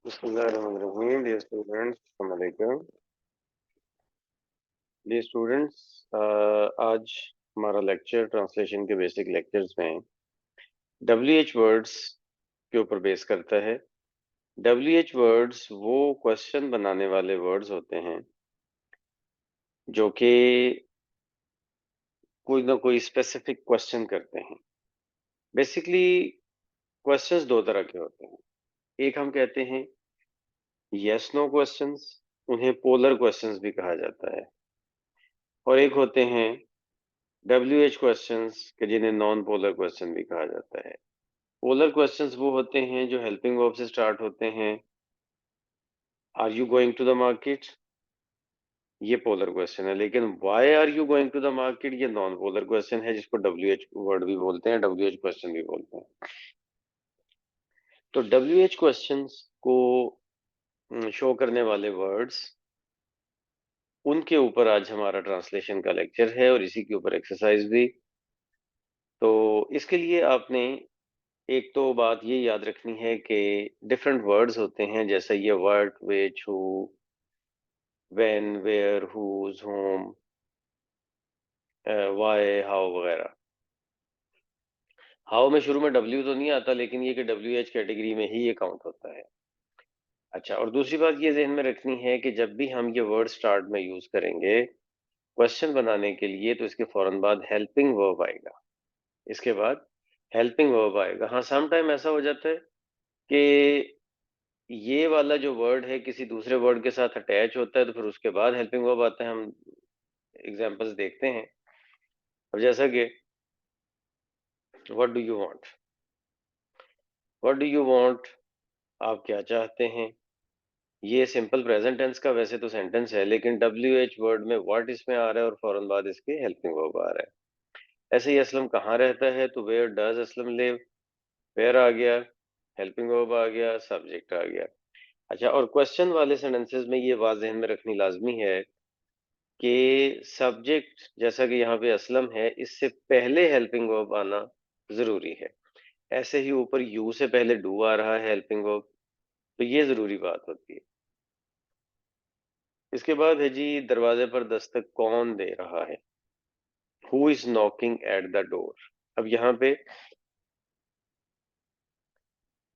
Bismillahirrahmanirrahim. Dear students, Assalamu alaikum. Dear students, आज हमारा lecture translation के बेसिक लेक्चर्स में WH वर्ड्स के ऊपर बेस करता है। WH वर्ड्स वो क्वेश्चन बनाने वाले वर्ड्स होते हैं जो कि कोई ना कोई स्पेसिफिक क्वेश्चन करते हैं। बेसिकली क्वेश्चंस दो तरह के होते हैं। एक हम कहते हैं यस नो क्वेश्चंस, उन्हें पोलर क्वेश्चंस भी कहा जाता है, और एक होते हैं WH क्वेश्चंस के जिन्हें नॉन पोलर क्वेश्चन भी कहा जाता है। पोलर क्वेश्चंस वो होते हैं जो हेल्पिंग वर्ब से स्टार्ट होते हैं। Are you going to the market, ये पोलर क्वेश्चन है। लेकिन why are you going to the market, ये नॉन पोलर क्वेश्चन है, जिसको WH वर्ड भी बोलते हैं, WH क्वेश्चन भी बोलते हैं। तो WH क्वेश्चंस को शो करने वाले वर्ड्स, उनके ऊपर आज हमारा ट्रांसलेशन का लेक्चर है और इसी के ऊपर एक्सरसाइज भी। तो इसके लिए आपने एक तो बात ये याद रखनी है कि डिफरेंट वर्ड्स होते हैं, जैसे ये what, which, who, when, where, whose, whom, why, how वगैरह। हाउ में शुरू में W तो नहीं आता, लेकिन ये कि WH कैटेगरी में ही ये काउंट होता है। अच्छा, और दूसरी बात ये ध्यान में रखनी है कि जब भी हम ये वर्ड स्टार्ट में यूज करेंगे क्वेश्चन बनाने के लिए, तो इसके फौरन बाद हेल्पिंग वर्ब आएगा। इसके बाद हेल्पिंग वर्ब आएगा। हाँ, सम टाइम ऐसा हो जाता है कि ये वाला जो वर्ड है किसी दूसरे वर्ड के साथ अटैच होता है, तो फिर उसके बाद हेल्पिंग वर्ब आता है। हम एग्जांपल्स देखते हैं। अब जैसा कि what do you want, what do you want, आप क्या चाहते हैं। ये सिंपल प्रेजेंट टेंस का वैसे तो सेंटेंस है, लेकिन WH वर्ड में व्हाट इसमें आ रहा है और फौरन बाद इसके हेल्पिंग वर्ब आ रहा है। ऐसे ही असलम कहाँ रहता है, तो where does Aslam live, where आ गया, हेल्पिंग वर्ब आ गया, सब्जेक्ट आ गया। अच्छा, और क्वेश्चन वाले सेंटेंसेस में ये बात ध्यान में रखनी लाजमी है कि सब्जेक्ट जैसा कि यहाँ पे असलम है, इससे पहले हेल्पिंग वर्ब आना जरूरी है। ऐसे ही ऊपर यू से पहले डू आ रहा है हेल्पिंग वर्ब, तो ये जरूरी बात होती है। इसके बाद है जी, दरवाजे पर दस्तक कौन दे रहा है, who is knocking at the door. अब यहाँ पे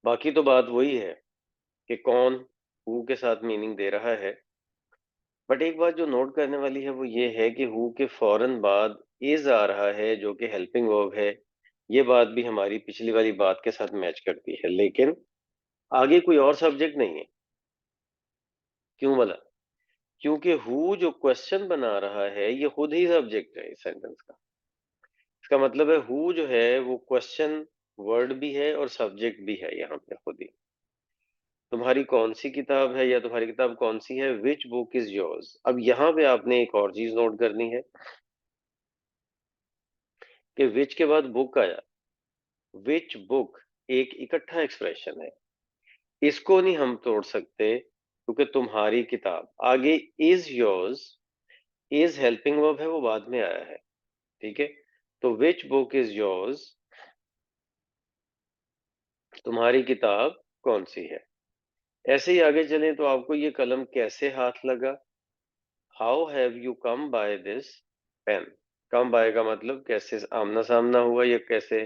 बाकी तो बात वही है कि कौन हु के साथ मीनिंग दे रहा है, बट एक बात जो नोट करने वाली है वो ये है कि हु के फौरन बाद इज आ रहा है, जो कि हेल्पिंग वर्ब है। ये बात भी हमारी पिछली वाली बात के साथ मैच करती है, लेकिन आगे कोई और सब्जेक्ट नहीं है। क्यों बोला? क्योंकि हु जो क्वेश्चन बना रहा है ये खुद ही सब्जेक्ट है इस सेंटेंस का। इसका मतलब है हु जो है वो क्वेश्चन वर्ड भी है और सब्जेक्ट भी है यहाँ पे खुद ही। तुम्हारी कौन सी किताब है, या तुम्हारी किताब कौन सी है, विच बुक इज योर्स। अब यहाँ पे आपने एक और चीज नोट करनी है कि विच के बाद बुक आया। विच बुक एक इकट्ठा एक्सप्रेशन है, इसको नहीं हम तोड़ सकते, क्योंकि तुम्हारी किताब आगे is yours, is helping verb है, वो बाद में आया है। ठीक है, तो विच बुक इज योर्स, तुम्हारी किताब कौन सी है। ऐसे ही आगे चलें तो आपको ये कलम कैसे हाथ लगा, how have you come by this pen. Come by का मतलब कैसे आमना सामना हुआ, या कैसे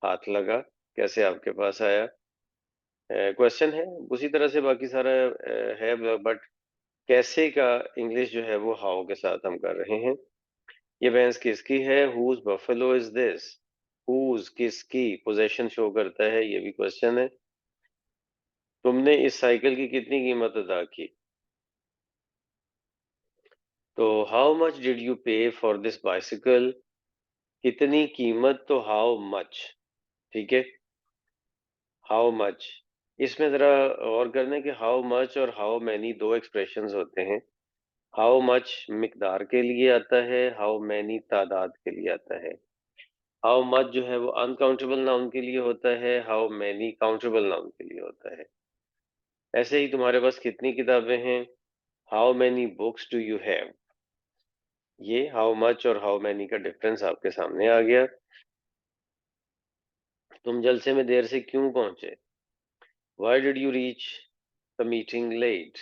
हाथ लगा, कैसे आपके पास आया। क्वेश्चन है, उसी तरह से बाकी सारा है, बट कैसे का इंग्लिश जो है वो हाउ के साथ हम कर रहे हैं। ये भैंस किसकी है, whose buffalo is this, whose किसकी पोजेशन शो करता है, ये भी क्वेश्चन है। तुमने इस साइकिल की कितनी कीमत अदा की, तो हाउ मच डिड यू पे फॉर दिस बाइसिकल, कितनी कीमत, तो हाउ मच। ठीक है, हाउ मच। इसमें जरा और करने कि हाउ मच और हाउ मैनी दो एक्सप्रेशंस होते हैं। हाउ मच मिकदार के लिए आता है, हाउ मैनी तादाद के लिए आता है। हाउ मच जो है वो अनकाउंटेबल नाउन के लिए होता है, हाउ मैनी काउंटेबल नाउन के लिए होता है। ऐसे ही तुम्हारे पास कितनी किताबें हैं, how many books do you have. ये हाउ मच और हाउ मैनी का डिफरेंस आपके सामने आ गया। तुम जलसे में देर से क्यों पहुंचे, why did you reach the meeting late.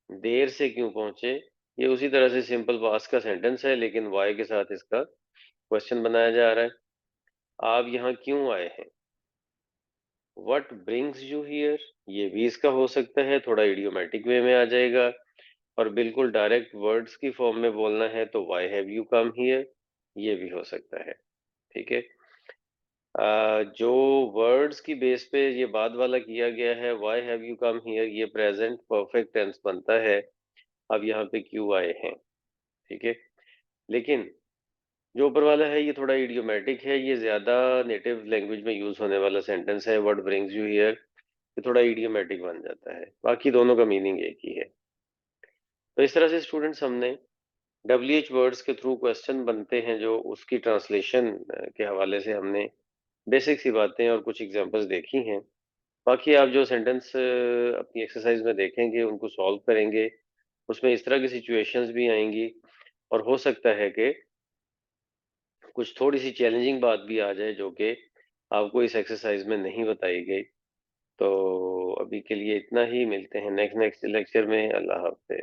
देर से क्यों पहुंचे? ये उसी तरह से सिंपल पास्ट का सेंटेंस है, लेकिन वाई के साथ इसका क्वेश्चन बनाया जा रहा है। आप यहाँ क्यों आए हैं? What brings you here? ये भी इसका हो सकता है, थोड़ा इडियोमेटिक वे में आ जाएगा। और बिल्कुल डायरेक्ट वर्ड्स की फॉर्म में बोलना है तो why have you come here, ये भी हो सकता है। ठीक है। जो वर्ड्स की बेस पे ये बाद वाला किया गया है, why have you come here, ये प्रेजेंट परफेक्ट टेंस बनता है। अब यहाँ पे क्यों आए हैं? ठीक है। लेकिन जो ऊपर वाला है ये थोड़ा इडियोमेटिक है, ये ज्यादा नेटिव लैंग्वेज में यूज होने वाला सेंटेंस है। व्हाट ब्रिंग्स यू हियर, ये थोड़ा इडियोमेटिक बन जाता है, बाकी दोनों का मीनिंग एक ही है। तो इस तरह से स्टूडेंट्स हमने WH वर्ड्स के थ्रू क्वेश्चन बनते हैं जो उसकी ट्रांसलेशन के हवाले से हमने बेसिक सी बातें और कुछ एग्जांपल्स देखी हैं। बाकी आप जो सेंटेंस अपनी एक्सरसाइज में देखेंगे उनको सॉल्व करेंगे, उसमें इस तरह की सिचुएशंस भी आएंगी और हो सकता है कि कुछ थोड़ी सी चैलेंजिंग बात भी आ जाए जो कि आपको इस एक्सरसाइज में नहीं बताई गई। तो अभी के लिए इतना ही, मिलते हैं नेक्स्ट नेक्स्ट लेक्चर में। अल्लाह हाफ़िज़।